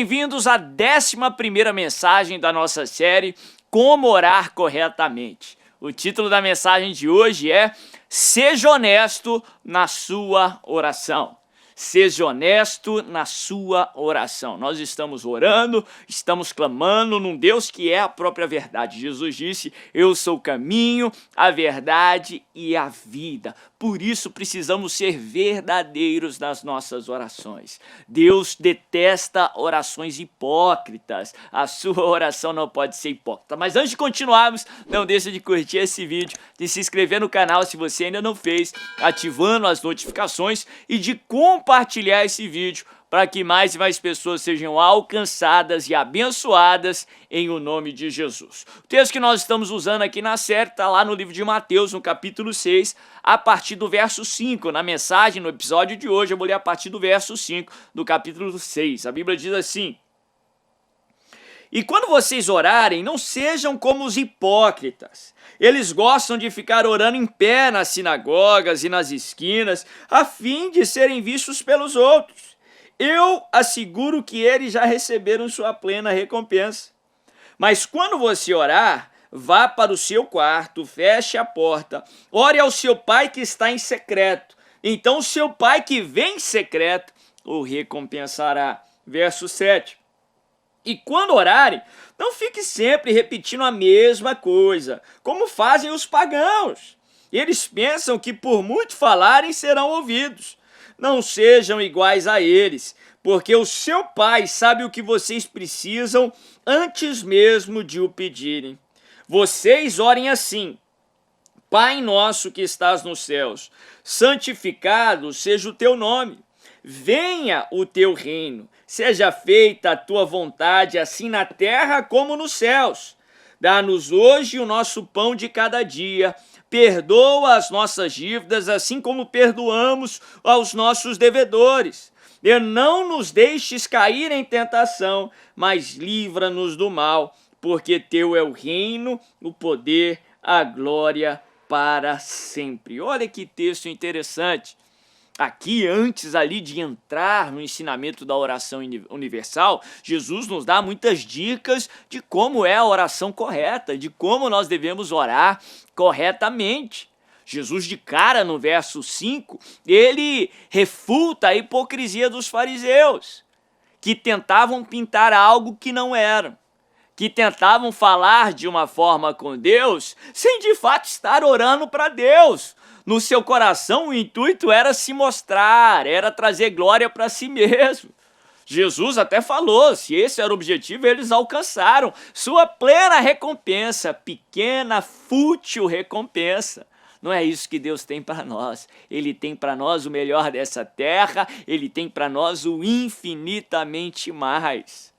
Bem-vindos à 11ª mensagem da nossa série Como Orar Corretamente. O título da mensagem de hoje é Seja honesto na sua oração. Seja honesto na sua oração. Nós estamos orando, estamos clamando num Deus que é a própria verdade. Jesus disse, eu sou o caminho, a verdade e a vida. Por isso precisamos ser verdadeiros nas nossas orações. Deus detesta orações hipócritas. A sua oração não pode ser hipócrita. Mas antes de continuarmos, não deixe de curtir esse vídeo, de se inscrever no canal se você ainda não fez, ativando as notificações e de compartilhar esse vídeo para que mais e mais pessoas sejam alcançadas e abençoadas em o nome de Jesus. O texto que nós estamos usando aqui na série está lá no livro de Mateus, no capítulo 6, a partir do verso 5. Na mensagem, no episódio de hoje, eu vou ler a partir do verso 5 do capítulo 6. A Bíblia diz assim: E quando vocês orarem, não sejam como os hipócritas. Eles gostam de ficar orando em pé nas sinagogas e nas esquinas, a fim de serem vistos pelos outros. Eu asseguro que eles já receberam sua plena recompensa. Mas quando você orar, vá para o seu quarto, feche a porta, ore ao seu pai que está em secreto. Então o seu pai que vem em secreto o recompensará. Verso 7. E quando orarem, não fique sempre repetindo a mesma coisa, como fazem os pagãos. Eles pensam que por muito falarem serão ouvidos. Não sejam iguais a eles, porque o seu pai sabe o que vocês precisam antes mesmo de o pedirem. Vocês orem assim: Pai nosso que estás nos céus, santificado seja o teu nome. Venha o teu reino, seja feita a tua vontade, assim na terra como nos céus. Dá-nos hoje o nosso pão de cada dia. Perdoa as nossas dívidas, assim como perdoamos aos nossos devedores. E não nos deixes cair em tentação, mas livra-nos do mal, porque teu é o reino, o poder, a glória para sempre. Olha que texto interessante. Aqui, antes ali de entrar no ensinamento da oração universal, Jesus nos dá muitas dicas de como é a oração correta, de como nós devemos orar corretamente. Jesus, de cara, no verso 5, ele refuta a hipocrisia dos fariseus, que tentavam pintar algo que não eram, que tentavam falar de uma forma com Deus, sem de fato estar orando para Deus. No seu coração, o intuito era se mostrar, era trazer glória para si mesmo. Jesus até falou, se esse era o objetivo, eles alcançaram sua plena recompensa, pequena, fútil recompensa. Não é isso que Deus tem para nós. Ele tem para nós o melhor dessa terra, Ele tem para nós o infinitamente mais.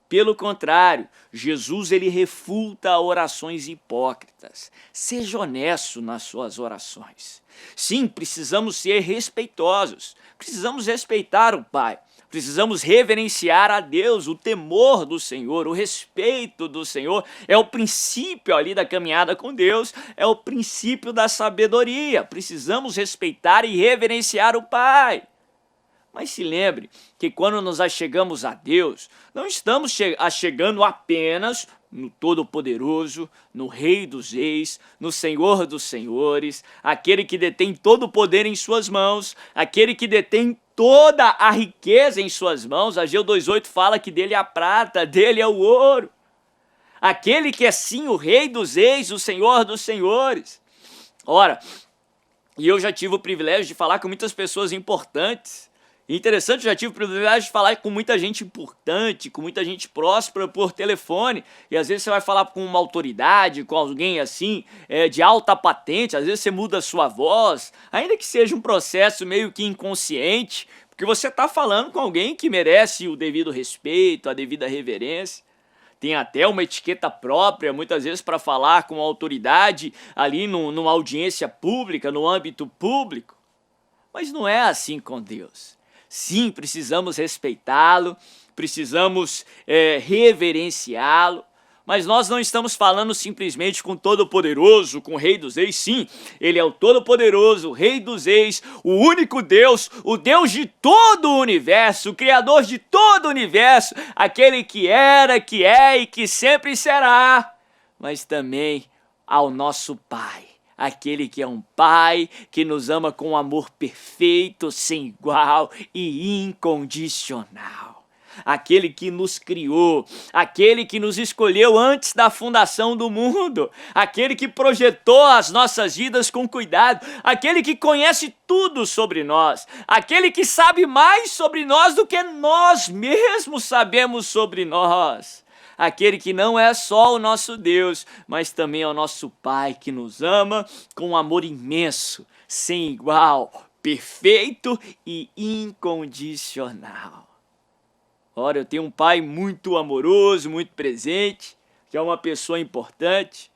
Pelo contrário, Jesus ele refuta orações hipócritas. Seja honesto nas suas orações. Sim, precisamos ser respeitosos. Precisamos respeitar o Pai. Precisamos reverenciar a Deus, o temor do Senhor, o respeito do Senhor. É o princípio ali da caminhada com Deus, é o princípio da sabedoria. Precisamos respeitar e reverenciar o Pai. Mas se lembre que quando nos achegamos a Deus, não estamos achegando apenas no Todo-Poderoso, no Rei dos Reis, no Senhor dos Senhores, aquele que detém todo o poder em suas mãos, aquele que detém toda a riqueza em suas mãos. Ageu 2,8 fala que dele é a prata, dele é o ouro. Aquele que é sim o Rei dos Reis, o Senhor dos Senhores. Ora, e eu já tive o privilégio de falar com muitas pessoas importantes. Interessante, eu já tive o privilégio de falar com muita gente importante, com muita gente próspera por telefone, e às vezes você vai falar com uma autoridade, com alguém assim, de alta patente, às vezes você muda a sua voz, ainda que seja um processo meio que inconsciente, porque você está falando com alguém que merece o devido respeito, a devida reverência. Tem até uma etiqueta própria, muitas vezes, para falar com a autoridade ali numa audiência pública, no âmbito público. Mas não é assim com Deus. Sim, precisamos respeitá-lo, precisamos reverenciá-lo, Mas nós não estamos falando simplesmente com o Todo-Poderoso, com o Rei dos Reis. Sim, ele é o Todo-Poderoso, o Rei dos Reis, o único Deus, o Deus de todo o universo, o Criador de todo o universo, aquele que era, que é e que sempre será. Mas também ao nosso Pai, aquele que é um Pai que nos ama com um amor perfeito, sem igual e incondicional. Aquele que nos criou, aquele que nos escolheu antes da fundação do mundo, aquele que projetou as nossas vidas com cuidado, aquele que conhece tudo sobre nós, aquele que sabe mais sobre nós do que nós mesmos sabemos sobre nós. Aquele que não é só o nosso Deus, mas também é o nosso Pai que nos ama com um amor imenso, sem igual, perfeito e incondicional. Ora, eu tenho um pai muito amoroso, muito presente, que é uma pessoa importante,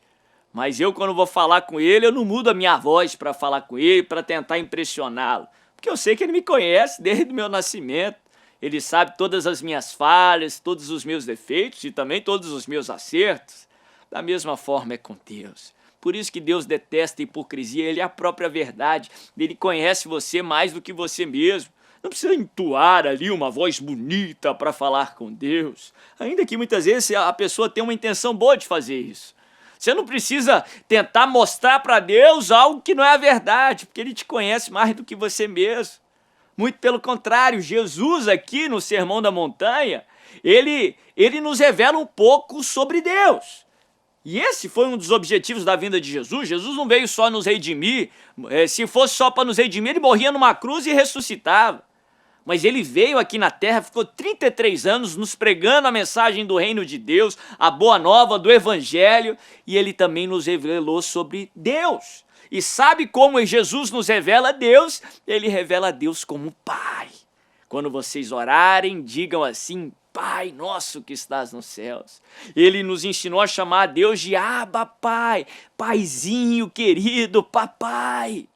mas eu, quando vou falar com ele, eu não mudo a minha voz para falar com ele, para tentar impressioná-lo, porque eu sei que ele me conhece desde o meu nascimento, ele sabe todas as minhas falhas, todos os meus defeitos e também todos os meus acertos. Da mesma forma é com Deus. Por isso que Deus detesta a hipocrisia, ele é a própria verdade, ele conhece você mais do que você mesmo. Não precisa entoar ali uma voz bonita para falar com Deus, ainda que muitas vezes a pessoa tenha uma intenção boa de fazer isso. Você não precisa tentar mostrar para Deus algo que não é a verdade, porque Ele te conhece mais do que você mesmo. Muito pelo contrário, Jesus aqui no Sermão da Montanha, ele nos revela um pouco sobre Deus. E esse foi um dos objetivos da vinda de Jesus. Jesus não veio só nos redimir, se fosse só para nos redimir, ele morria numa cruz e ressuscitava. Mas ele veio aqui na terra, ficou 33 anos nos pregando a mensagem do reino de Deus, a boa nova do evangelho, e ele também nos revelou sobre Deus. E sabe como Jesus nos revela Deus? Ele revela Deus como Pai. Quando vocês orarem, digam assim: Pai nosso que estás nos céus. Ele nos ensinou a chamar a Deus de Abba Pai, Paizinho querido, papai.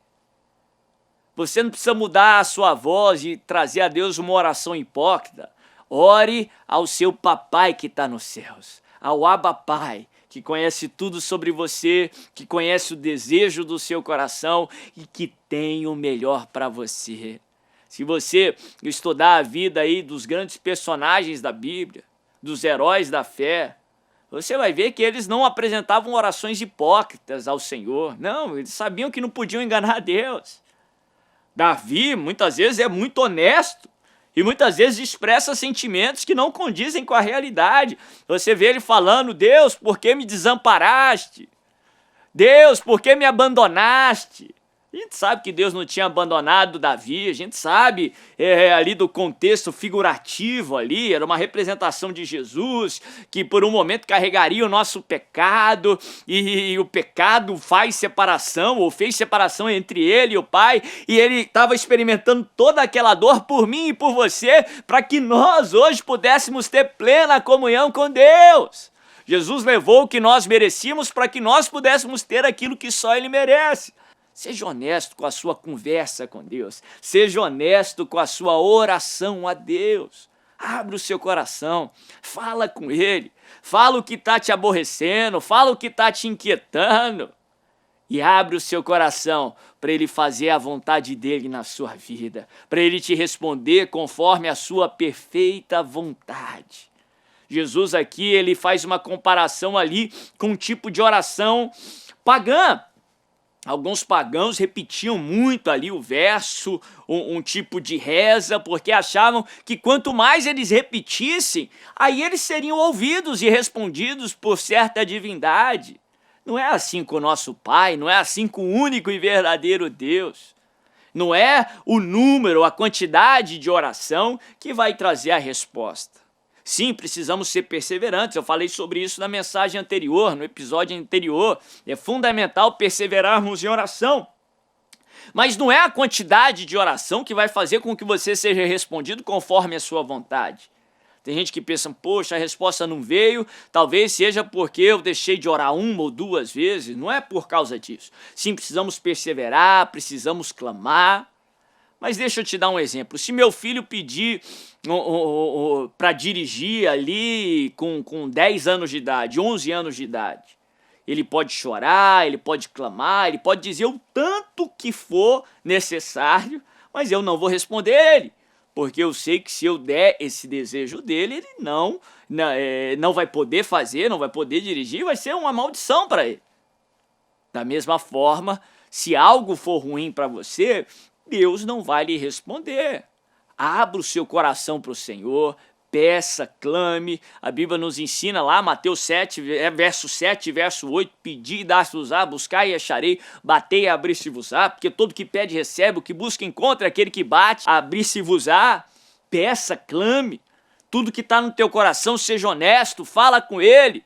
Você não precisa mudar a sua voz e trazer a Deus uma oração hipócrita. Ore ao seu papai que está nos céus, ao Abba Pai, que conhece tudo sobre você, que conhece o desejo do seu coração e que tem o melhor para você. Se você estudar a vida aí dos grandes personagens da Bíblia, dos heróis da fé, você vai ver que eles não apresentavam orações hipócritas ao Senhor. Não, eles sabiam que não podiam enganar a Deus. Davi, muitas vezes, é muito honesto e muitas vezes expressa sentimentos que não condizem com a realidade. Você vê ele falando: Deus, por que me desamparaste? Deus, por que me abandonaste? A gente sabe que Deus não tinha abandonado Davi, a gente sabe ali do contexto figurativo ali, era uma representação de Jesus, que por um momento carregaria o nosso pecado, e o pecado faz separação, ou fez separação entre ele e o Pai, e ele estava experimentando toda aquela dor por mim e por você, para que nós hoje pudéssemos ter plena comunhão com Deus. Jesus levou o que nós merecíamos para que nós pudéssemos ter aquilo que só Ele merece. Seja honesto com a sua conversa com Deus. Seja honesto com a sua oração a Deus. Abre o seu coração. Fala com Ele. Fala o que está te aborrecendo. Fala o que está te inquietando. E abre o seu coração para Ele fazer a vontade dEle na sua vida. Para Ele te responder conforme a sua perfeita vontade. Jesus aqui, ele faz uma comparação ali com um tipo de oração pagã. Alguns pagãos repetiam muito ali o verso, um tipo de reza, porque achavam que quanto mais eles repetissem, aí eles seriam ouvidos e respondidos por certa divindade. Não é assim com o nosso Pai, não é assim com o único e verdadeiro Deus. Não é o número, a quantidade de oração que vai trazer a resposta. Sim, precisamos ser perseverantes, eu falei sobre isso na mensagem anterior, no episódio anterior. É fundamental perseverarmos em oração. Mas não é a quantidade de oração que vai fazer com que você seja respondido conforme a sua vontade. Tem gente que pensa: poxa, a resposta não veio, talvez seja porque eu deixei de orar uma ou duas vezes. Não é por causa disso. Sim, precisamos perseverar, precisamos clamar. Mas deixa eu te dar um exemplo. Se meu filho pedir para dirigir ali com 10 anos de idade, 11 anos de idade, ele pode chorar, ele pode clamar, ele pode dizer o tanto que for necessário, mas eu não vou responder ele, porque eu sei que se eu der esse desejo dele, ele não vai poder fazer, não vai poder dirigir, vai ser uma maldição para ele. Da mesma forma, se algo for ruim para você, Deus não vai lhe responder. Abra o seu coração para o Senhor, peça, clame. A Bíblia nos ensina lá, Mateus 7, verso 7, verso 8, pedi e dar-se-vos-á, buscai e acharei, batei e abrir-se-vos-á, porque todo que pede recebe, o que busca encontra, aquele que bate, abrir-se-vos-á. Peça, clame, tudo que está no teu coração, seja honesto, fala com Ele.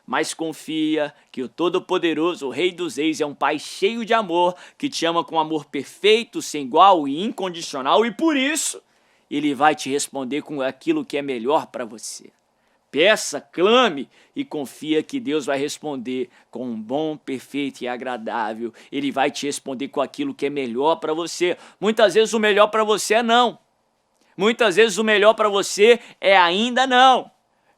Mas confia que o Todo-Poderoso, o Rei dos Reis, é um Pai cheio de amor, que te ama com amor perfeito, sem igual e incondicional, e por isso Ele vai te responder com aquilo que é melhor para você. Peça, clame e confia que Deus vai responder com um bom, perfeito e agradável. Ele vai te responder com aquilo que é melhor para você. Muitas vezes o melhor para você é não. Muitas vezes o melhor para você é ainda não.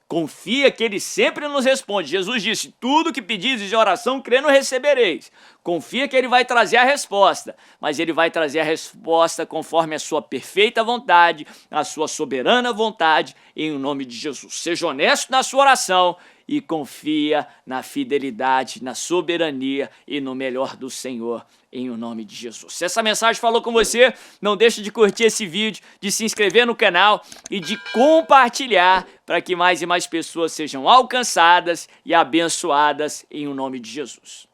Confia que Ele sempre nos responde. Jesus disse, tudo que pedis em oração, crendo recebereis. Confia que Ele vai trazer a resposta, mas Ele vai trazer a resposta conforme a sua perfeita vontade, a sua soberana vontade, em nome de Jesus. Seja honesto na sua oração e confia na fidelidade, na soberania e no melhor do Senhor, em o nome de Jesus. Se essa mensagem falou com você, não deixe de curtir esse vídeo, de se inscrever no canal e de compartilhar para que mais e mais pessoas sejam alcançadas e abençoadas em o nome de Jesus.